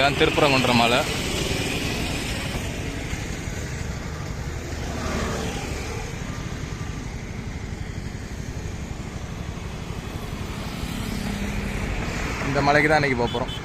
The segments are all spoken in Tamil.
இதுதான் திருப்பரங்குன்றம் மலை. இந்த மலைக்கு தான் இன்றைக்கி போக போகிறோம்.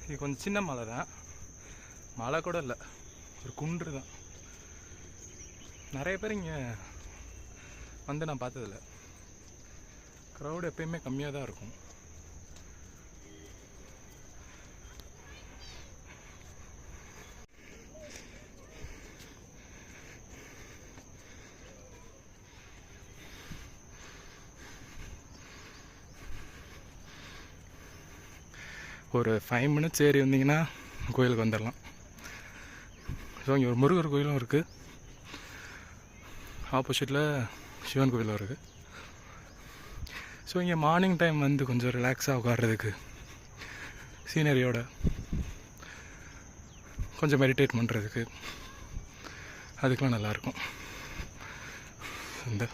இது கொஞ்சம் சின்ன மலை தான், மலை கூட இல்லை, ஒரு குன்று தான். நிறைய பேர் இங்கே வந்து நான் பார்த்ததில்ல. க்ரௌடு எப்பயுமே கம்மியாக தான் இருக்கும். ஒரு 5 மினிட்ஸ் ஏறி வந்தீங்கன்னா கோயிலுக்கு வந்துடலாம். ஸோ இங்கே ஒரு முருகர் கோயிலும் இருக்குது, ஆப்போசிட்டில் சிவன் கோயிலும் இருக்குது. ஸோ இங்கே மார்னிங் டைம் வந்து கொஞ்சம் ரிலாக்ஸாக உட்கார்றதுக்கு, சீனரியோட கொஞ்சம் மெடிடேட் பண்ணுறதுக்கு, அதுக்கெலாம் நல்லாயிருக்கும். இந்த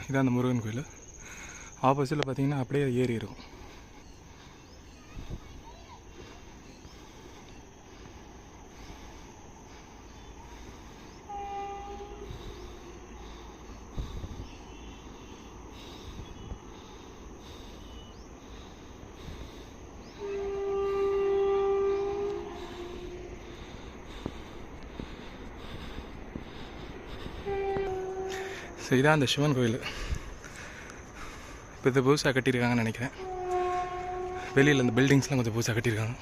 இதான் அந்த முருகன் கோயில். ஆப்போசிட்டில் பார்த்தீங்கன்னா அப்படியே ஏரி இருக்கும். ஸோ இதான் அந்த சிவன் கோயில். இப்போ இது புதுசாக கட்டியிருக்காங்கன்னு நினைக்கிறேன். வெளியில் இந்த பில்டிங்ஸ்லாம் கொஞ்சம் புதுசாக கட்டியிருக்காங்க.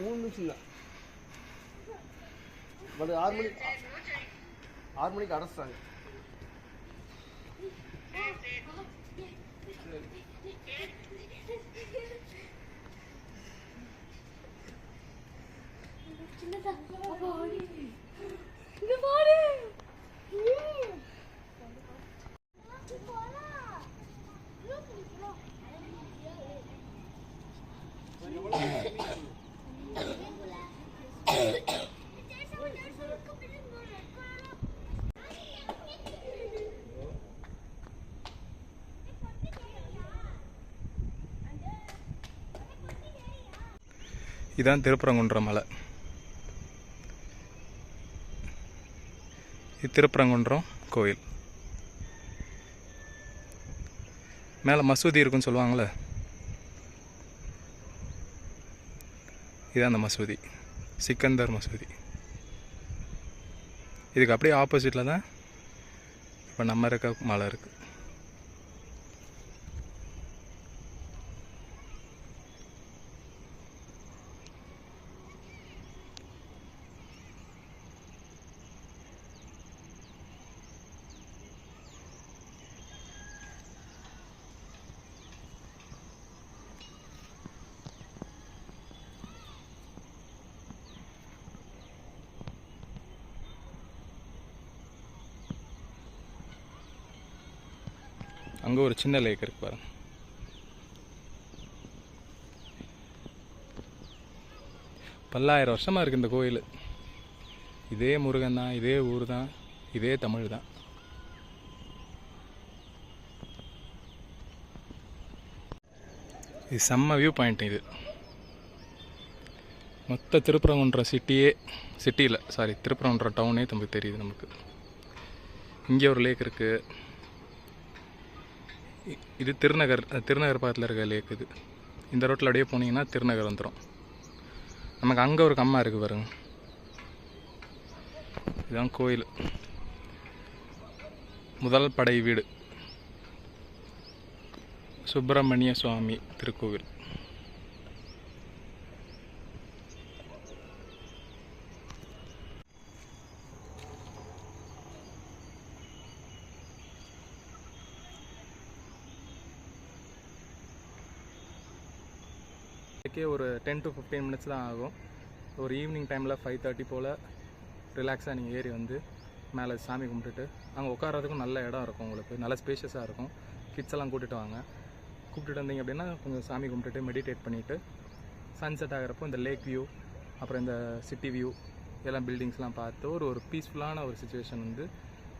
மூணு நிமிஷம் இல்லை, பட் 6 மணிக்கு அடைச்சிட்டாங்க. இதான் திருப்பரங்குன்றம் மலை. இது திருப்பரங்குன்றம் கோயில். மேலே மசூதி இருக்குன்னு சொல்லுவாங்களே, இதுதான் அந்த மசூதி, சிக்கந்தர் மசூதி. இதுக்கு அப்படியே ஆப்போசிட்டில் தான் இப்போ நம்ம இருக்க மலை இருக்குது. அங்கே ஒரு சின்ன லேக் இருக்கு பாருங்க. பல்லாயிரம் வருஷமாக இருக்குது இந்த கோயில். இதே முருகன் தான், இதே ஊர் தான், இதே தமிழ் தான். இது செம்ம வியூ பாயிண்ட். இது மொத்த திருப்பரங்குன்றம் திருப்பரங்குன்றம் டவுனே நமக்கு தெரியுது. நமக்கு இங்கே ஒரு லேக் இருக்குது. இது திருநகர் பக்கத்தில் இருக்க லேக். இது இந்த ரோட்டில் அப்படியே போனீங்கன்னா திருநகர் வந்துடும். நமக்கு அங்கே ஒரு கம்மா இருக்குது பாருங்க. இதுதான் கோயில். முதல் படை வீடு சுப்பிரமணிய சுவாமி திருக்கோவில். ஒரு 10 to 15 மினிட்ஸ் தான் ஆகும். ஒரு ஈவினிங் டைமில் 5:30 போல் ரிலாக்ஸாக நீங்கள் ஏறி வந்து மேலே சாமி கும்பிட்டுட்டு அங்கே உட்காரதுக்கும் நல்ல இடம் இருக்கும். உங்களுக்கு நல்ல ஸ்பேஷியஸாக இருக்கும். கிட்ஸ் எல்லாம் கூட்டிகிட்டு வாங்க. கூப்பிட்டுட்டு வந்தீங்க அப்படின்னா கொஞ்சம் சாமி கும்பிட்டுட்டு மெடிடேட் பண்ணிவிட்டு சன்செட் ஆகிறப்போ இந்த லேக் வியூ, அப்புறம் இந்த சிட்டி வியூ, எல்லாம் பில்டிங்ஸ்லாம் பார்த்து ஒரு பீஸ்ஃபுல்லான ஒரு சுச்சுவேஷன் வந்து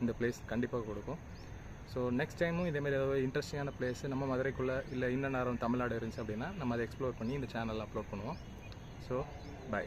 இந்த பிளேஸ் கண்டிப்பாக கொடுக்கும். ஸோ நெக்ஸ்ட் டைமும் இதேமாதிரி ஏதாவது இன்ட்ரெஸ்டிங்கான பிளேஸ் நம்ம மதுரைக்குள்ளே இல்லை இன்னும் நேரம் தமிழ்நாடு இருந்துச்சு அப்படின்னா நம்ம அதை எக்ஸ்ப்ளோர் பண்ணி இந்த சேனலில் அப்லோட் பண்ணுவோம். So by.